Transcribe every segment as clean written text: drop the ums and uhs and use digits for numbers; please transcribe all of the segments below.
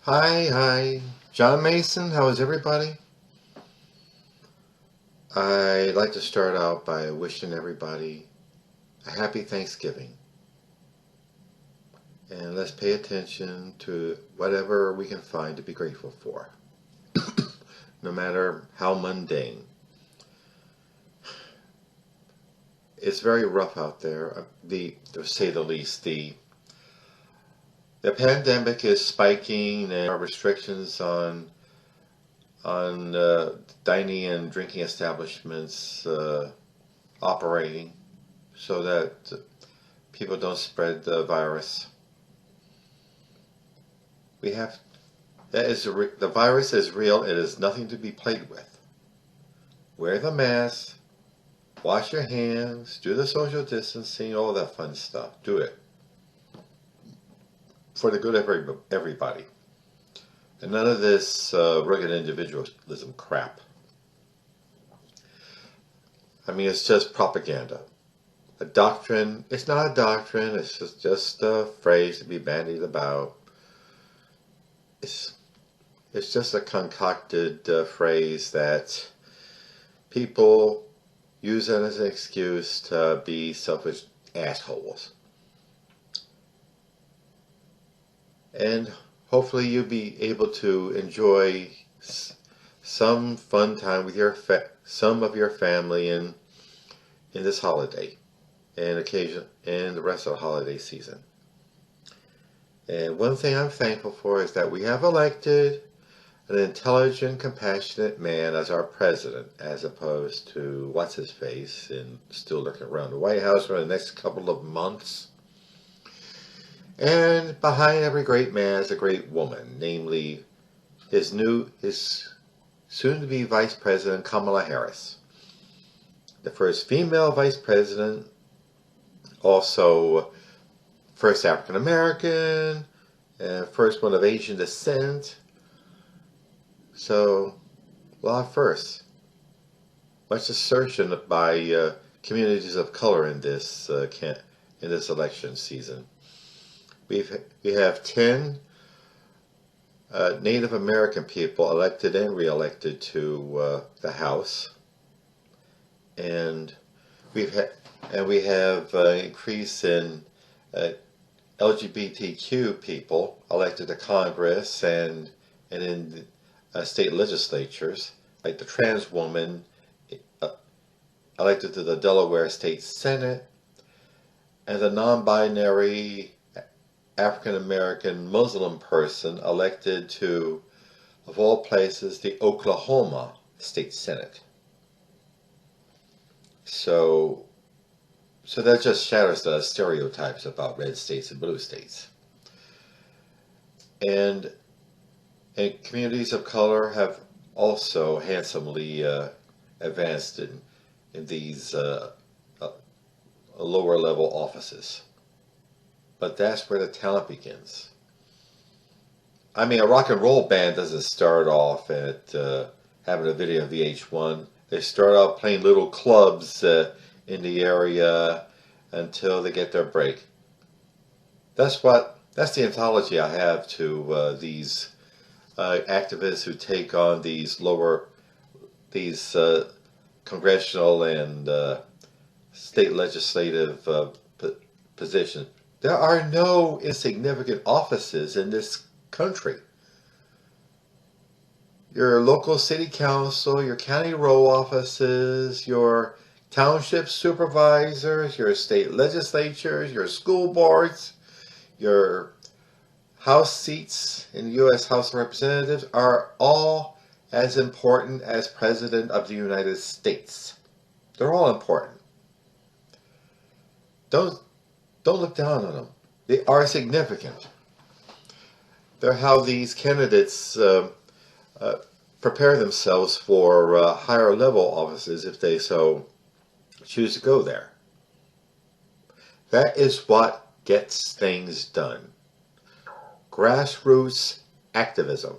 Hi. John Mason, how is everybody? I'd like to start out by wishing everybody a happy Thanksgiving. And let's pay attention to whatever we can find to be grateful for, no matter how mundane. It's very rough out there, to say the least. The pandemic is spiking, and there are restrictions on dining and drinking establishments operating so that people don't spread the virus. We have the virus is real. It is nothing to be played with. Wear the mask, wash your hands, do the social distancing, all that fun stuff. Do it for the good of everybody, and none of this rugged individualism crap. I mean, it's just propaganda. A doctrine. It's not a doctrine. It's just a phrase to be bandied about. It's It's just a concocted phrase that people use it as an excuse to be selfish assholes. And hopefully you'll be able to enjoy some fun time with some of your family in this holiday and the rest of the holiday season. And one thing I'm thankful for is that we have elected an intelligent, compassionate man as our president, as opposed to what's-his-face and still looking around the White House for the next couple of months. And behind every great man is a great woman, namely his soon-to-be Vice President Kamala Harris, the first female Vice President, also first African American, and first one of Asian descent. So, a lot of firsts. Much assertion by communities of color in this election season. We have 10 Native American people elected and re-elected to the House, and we have increase in LGBTQ people elected to Congress and in state legislatures, like the trans woman elected to the Delaware State Senate, and the non-binary African American Muslim person elected to, of all places, the Oklahoma State Senate. So that just shatters the stereotypes about red states and blue states. And communities of color have also handsomely advanced in these lower level offices. But that's where the talent begins. I mean, a rock and roll band doesn't start off at having a video of VH1. They start out playing little clubs in the area until they get their break. That's the anthology I have to these activists who take on these congressional and state legislative positions. There are no insignificant offices in this country. Your local city council, your county row offices, your township supervisors, your state legislatures, your school boards, your House seats in the U.S. House of Representatives are all as important as President of the United States. They're all important. Don't look down on them. They are significant. They're how these candidates prepare themselves for higher level offices if they so choose to go there. That is what gets things done. Grassroots activism.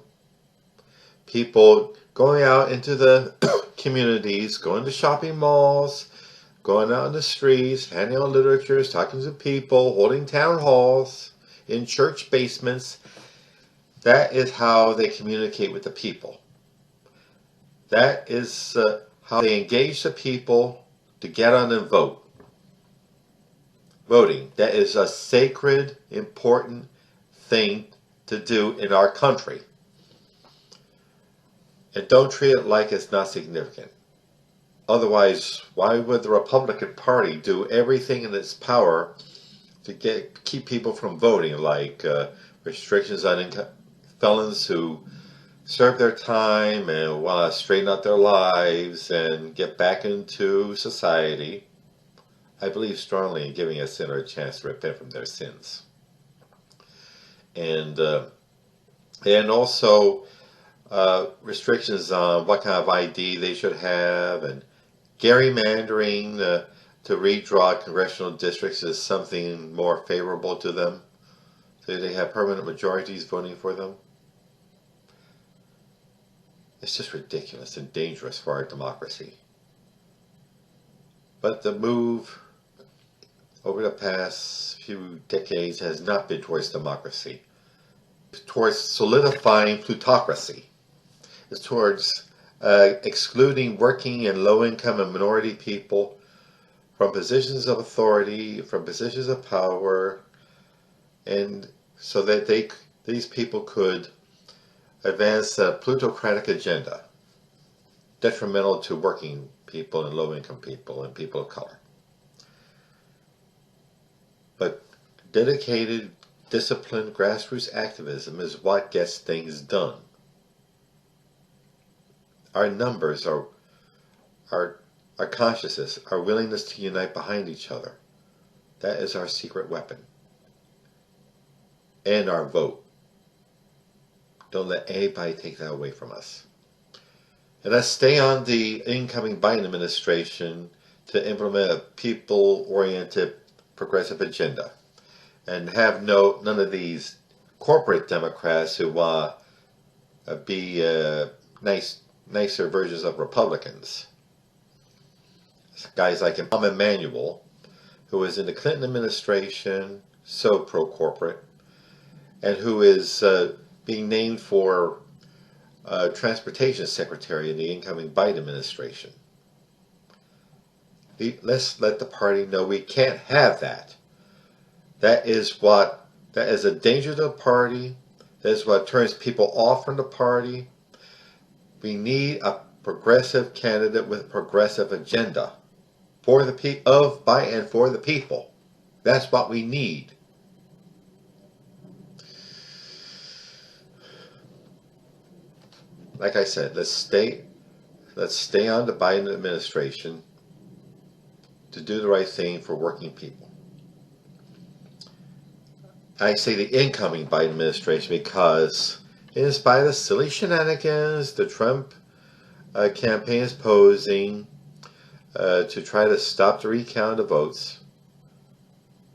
People going out into the communities, going to shopping malls, going out in the streets, handing out literatures, talking to people, holding town halls, in church basements, That is how they communicate with the people. That is how they engage the people to get on and vote. Voting. That is a sacred, important thing to do in our country. And don't treat it like it's not significant. Otherwise, why would the Republican Party do everything in its power to keep people from voting, like restrictions on felons who serve their time and want to straighten out their lives and get back into society? I believe strongly in giving a sinner a chance to repent from their sins. And also restrictions on what kind of ID they should have, and gerrymandering to redraw congressional districts is something more favorable to them, so they have permanent majorities voting for them. It's just ridiculous and dangerous for our democracy. But the move over the past few decades has not been towards democracy. It's towards solidifying plutocracy. It's towards excluding working and low-income and minority people from positions of authority, from positions of power, and so that these people could advance a plutocratic agenda detrimental to working people and low-income people and people of color. But dedicated, disciplined, grassroots activism is what gets things done. Our numbers, our consciousness, our willingness to unite behind each other, that is our secret weapon. And our vote. Don't let anybody take that away from us. And let's stay on the incoming Biden administration to implement a people-oriented progressive agenda, and have none of these corporate Democrats who want to be nicer versions of Republicans. Guys like Rahm Emanuel, who was in the Clinton administration, so pro-corporate, and who is being named for transportation secretary in the incoming Biden administration. Let's let the party know we can't have that. That is a danger to the party. That is what turns people off from the party. We need a progressive candidate with a progressive agenda for the by and for the people. That's what we need. Like I said, let's stay on the Biden administration to do the right thing for working people. I say the incoming Biden administration because, in spite of the silly shenanigans the Trump campaign is posing to try to stop the recount of votes,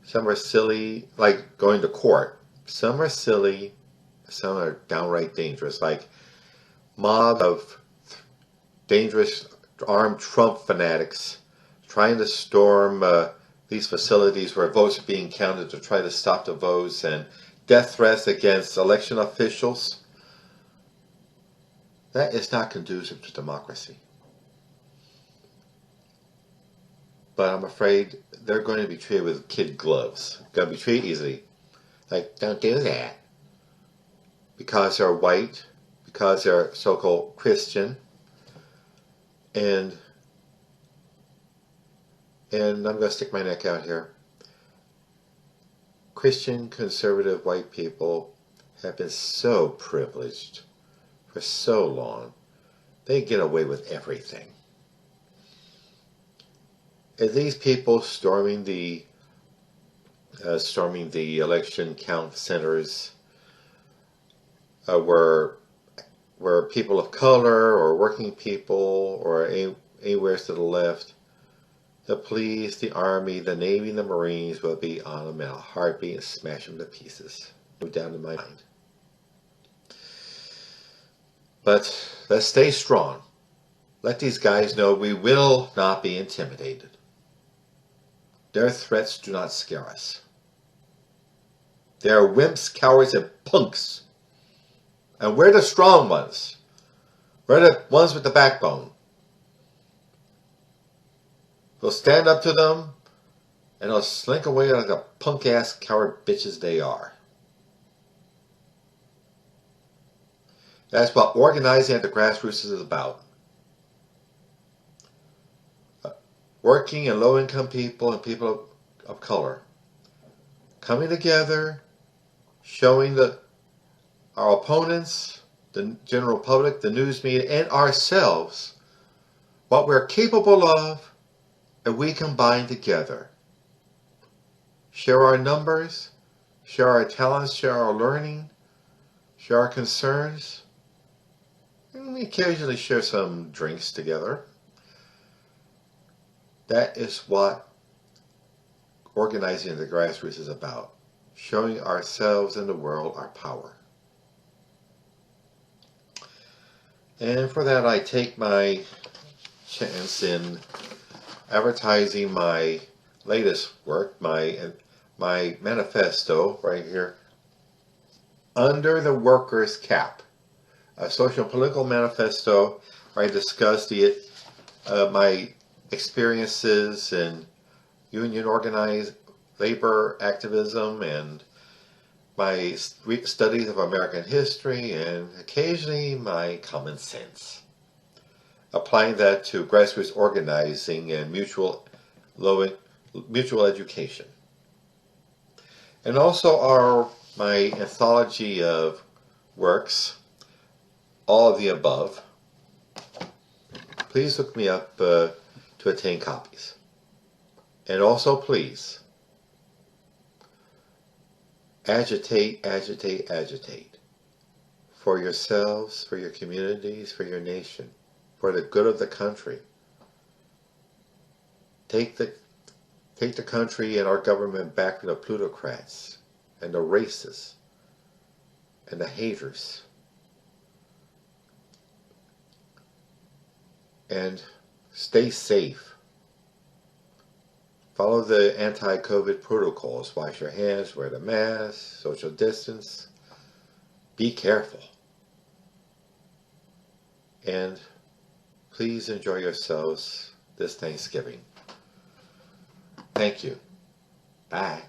some are silly, like going to court. Some are silly, some are downright dangerous, like mob of dangerous armed Trump fanatics trying to storm these facilities where votes are being counted to try to stop the votes, and death threats against election officials. That is not conducive to democracy. But I'm afraid they're going to be treated with kid gloves. Going to be treated easily. Like, don't do that. Because they're white, because they're so-called Christian, and I'm going to stick my neck out here. Christian, conservative, white people have been so privileged for so long. They get away with everything. And these people storming the election count centers were people of color or working people or anywhere to the left. The police, the army, the navy, and the marines will be on them in a heartbeat and smash them to pieces. No doubt in my mind. But let's stay strong. Let these guys know we will not be intimidated. Their threats do not scare us. They are wimps, cowards, and punks. And we're the strong ones. We're the ones with the backbone. We'll stand up to them, and they'll slink away like the punk-ass coward bitches they are. That's what organizing at the grassroots is about. Working and low-income people and people of color coming together, showing our opponents, the general public, the news media, and ourselves what we're capable of, and we combine together. Share our numbers, share our talents, share our learning, share our concerns, and we occasionally share some drinks together. That is what organizing at the grassroots is about. Showing ourselves and the world our power. And for that, I take my chance in advertising my latest work, my manifesto right here, Under the Worker's Cap, a social and political manifesto where I discuss my experiences in union organized labor activism and my studies of American history and occasionally my common sense. Applying that to grassroots organizing and mutual education. And also my anthology of works, All of the Above. Please look me up to obtain copies. And also please, agitate, agitate, agitate. For yourselves, for your communities, for your nation, for the good of the country. Take the country and our government back from the plutocrats and the racists and the haters. And stay safe. Follow the anti-COVID protocols. Wash your hands, wear the mask, social distance. Be careful. And please enjoy yourselves this Thanksgiving. Thank you. Bye.